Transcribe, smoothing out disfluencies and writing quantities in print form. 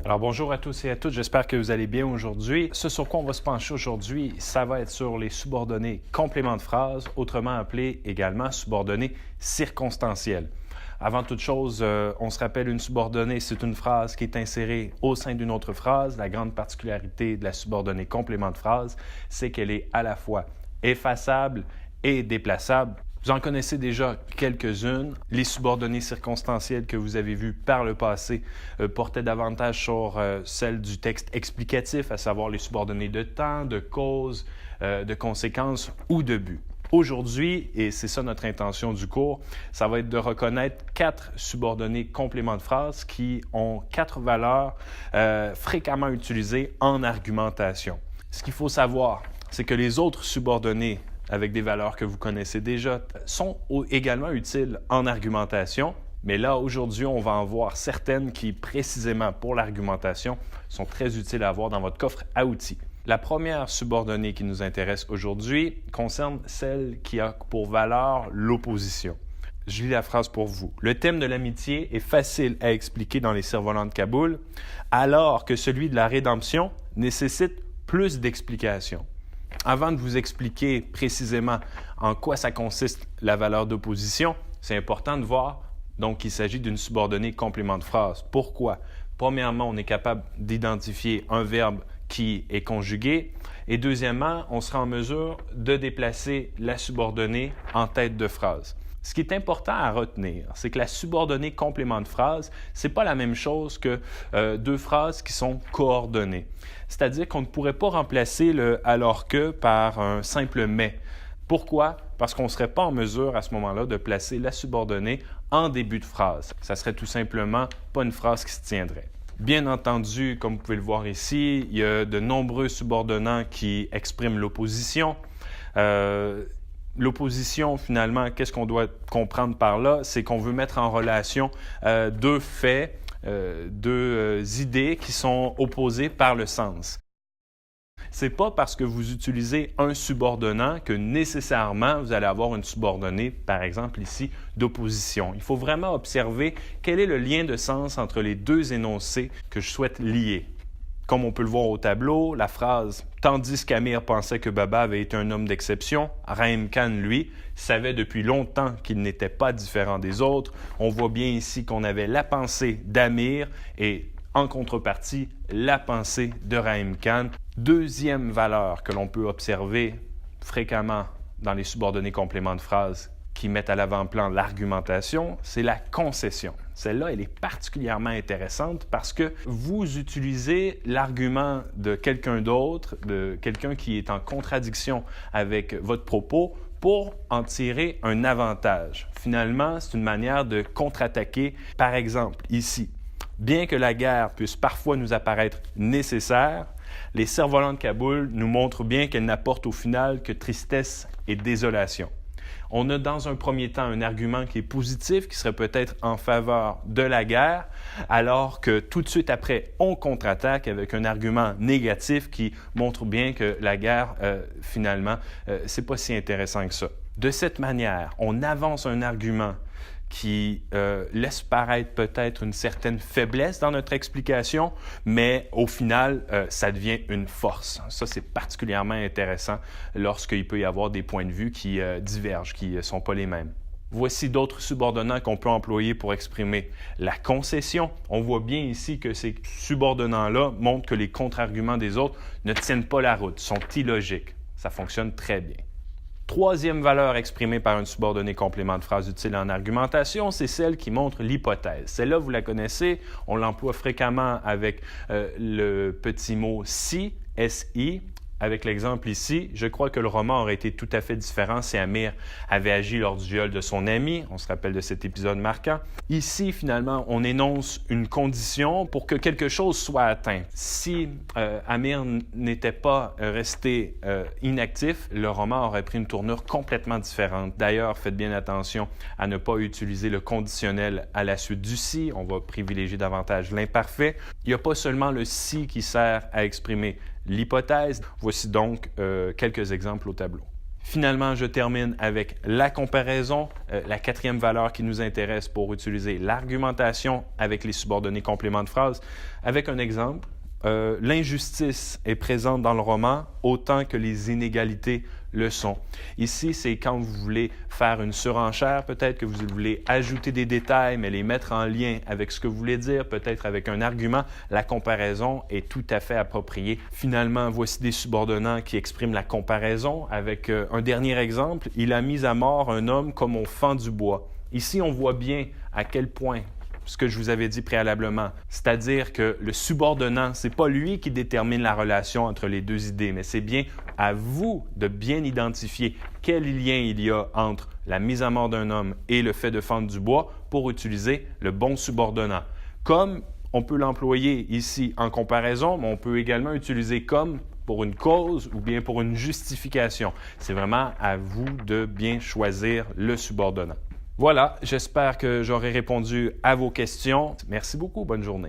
Alors bonjour à tous et à toutes, j'espère que vous allez bien aujourd'hui. Ce sur quoi on va se pencher aujourd'hui, ça va être sur les subordonnés compléments de phrase, autrement appelés également subordonnés circonstanciels. Avant toute chose, on se rappelle une subordonnée, c'est une phrase qui est insérée au sein d'une autre phrase. La grande particularité de la subordonnée complément de phrase, c'est qu'elle est à la fois effaçable et déplaçable. Vous en connaissez déjà quelques-unes. Les subordonnées circonstancielles que vous avez vues par le passé portaient davantage sur celles du texte explicatif, à savoir les subordonnées de temps, de cause, de conséquence ou de but. Aujourd'hui, et c'est ça notre intention du cours, ça va être de reconnaître 4 subordonnées compléments de phrase qui ont 4 valeurs fréquemment utilisées en argumentation. Ce qu'il faut savoir, c'est que les autres subordonnées avec des valeurs que vous connaissez déjà, sont également utiles en argumentation. Mais là, aujourd'hui, on va en voir certaines qui, précisément pour l'argumentation, sont très utiles à avoir dans votre coffre à outils. La première subordonnée qui nous intéresse aujourd'hui concerne celle qui a pour valeur l'opposition. Je lis la phrase pour vous. Le thème de l'amitié est facile à expliquer dans les cerfs-volants de Kaboul, alors que celui de la rédemption nécessite plus d'explications. Avant de vous expliquer précisément en quoi ça consiste la valeur d'opposition, c'est important de voir donc qu'il s'agit d'une subordonnée complément de phrase. Pourquoi? Premièrement, on est capable d'identifier un verbe qui est conjugué et deuxièmement, on sera en mesure de déplacer la subordonnée en tête de phrase. Ce qui est important à retenir, c'est que la subordonnée complément de phrase, ce n'est pas la même chose que deux phrases qui sont coordonnées. C'est-à-dire qu'on ne pourrait pas remplacer le « alors que » par un simple « mais ». Pourquoi? Parce qu'on ne serait pas en mesure à ce moment-là de placer la subordonnée en début de phrase. Ça serait tout simplement pas une phrase qui se tiendrait. Bien entendu, comme vous pouvez le voir ici, il y a de nombreux subordonnants qui expriment l'opposition. L'opposition, finalement, qu'est-ce qu'on doit comprendre par là? C'est qu'on veut mettre en relation deux faits, deux idées qui sont opposées par le sens. C'est pas parce que vous utilisez un subordonnant que nécessairement vous allez avoir une subordonnée, par exemple ici, d'opposition. Il faut vraiment observer quel est le lien de sens entre les deux énoncés que je souhaite lier. Comme on peut le voir au tableau, la phrase « Tandis qu'Amir pensait que Baba avait été un homme d'exception, Rahim Khan, lui, savait depuis longtemps qu'il n'était pas différent des autres. » On voit bien ici qu'on avait la pensée d'Amir et, en contrepartie, la pensée de Rahim Khan. Deuxième valeur que l'on peut observer fréquemment dans les subordonnés compléments de phrase qui mettent à l'avant-plan l'argumentation, c'est la concession. Celle-là, elle est particulièrement intéressante parce que vous utilisez l'argument de quelqu'un d'autre, de quelqu'un qui est en contradiction avec votre propos, pour en tirer un avantage. Finalement, c'est une manière de contre-attaquer. Par exemple, ici, bien que la guerre puisse parfois nous apparaître nécessaire, les cerfs-volants de Kaboul nous montrent bien qu'elle n'apporte au final que tristesse et désolation. On a dans un premier temps un argument qui est positif, qui serait peut-être en faveur de la guerre, alors que tout de suite après, on contre-attaque avec un argument négatif qui montre bien que la guerre, finalement, c'est pas si intéressant que ça. De cette manière, on avance un argument qui laisse paraître peut-être une certaine faiblesse dans notre explication, mais au final, ça devient une force. Ça, c'est particulièrement intéressant lorsqu'il peut y avoir des points de vue qui divergent, qui ne sont pas les mêmes. Voici d'autres subordonnants qu'on peut employer pour exprimer la concession. On voit bien ici que ces subordonnants-là montrent que les contre-arguments des autres ne tiennent pas la route, sont illogiques. Ça fonctionne très bien. Troisième valeur exprimée par un subordonné complément de phrase utile en argumentation, c'est celle qui montre l'hypothèse. Celle-là, vous la connaissez, on l'emploie fréquemment avec le petit mot « si », S-I. Avec l'exemple ici, je crois que le roman aurait été tout à fait différent si Amir avait agi lors du viol de son ami. On se rappelle de cet épisode marquant. Ici, finalement, on énonce une condition pour que quelque chose soit atteint. Si Amir n'était pas resté inactif, le roman aurait pris une tournure complètement différente. D'ailleurs, faites bien attention à ne pas utiliser le conditionnel à la suite du si. On va privilégier davantage l'imparfait. Il n'y a pas seulement le si qui sert à exprimer l'hypothèse. Voici donc quelques exemples au tableau. Finalement, je termine avec la comparaison, la quatrième valeur qui nous intéresse pour utiliser l'argumentation avec les subordonnés compléments de phrase. Avec un exemple, l'injustice est présente dans le roman autant que les inégalités le sont. Ici, c'est quand vous voulez faire une surenchère, peut-être que vous voulez ajouter des détails, mais les mettre en lien avec ce que vous voulez dire, peut-être avec un argument. La comparaison est tout à fait appropriée. Finalement, voici des subordonnants qui expriment la comparaison avec un dernier exemple. Il a mis à mort un homme comme on fend du bois. Ici, on voit bien à quel point ce que je vous avais dit préalablement, c'est-à-dire que le subordonnant, ce n'est pas lui qui détermine la relation entre les deux idées, mais c'est bien à vous de bien identifier quel lien il y a entre la mise à mort d'un homme et le fait de fendre du bois pour utiliser le bon subordonnant. Comme on peut l'employer ici en comparaison, mais on peut également utiliser comme pour une cause ou bien pour une justification. C'est vraiment à vous de bien choisir le subordonnant. Voilà, j'espère que j'aurai répondu à vos questions. Merci beaucoup, bonne journée.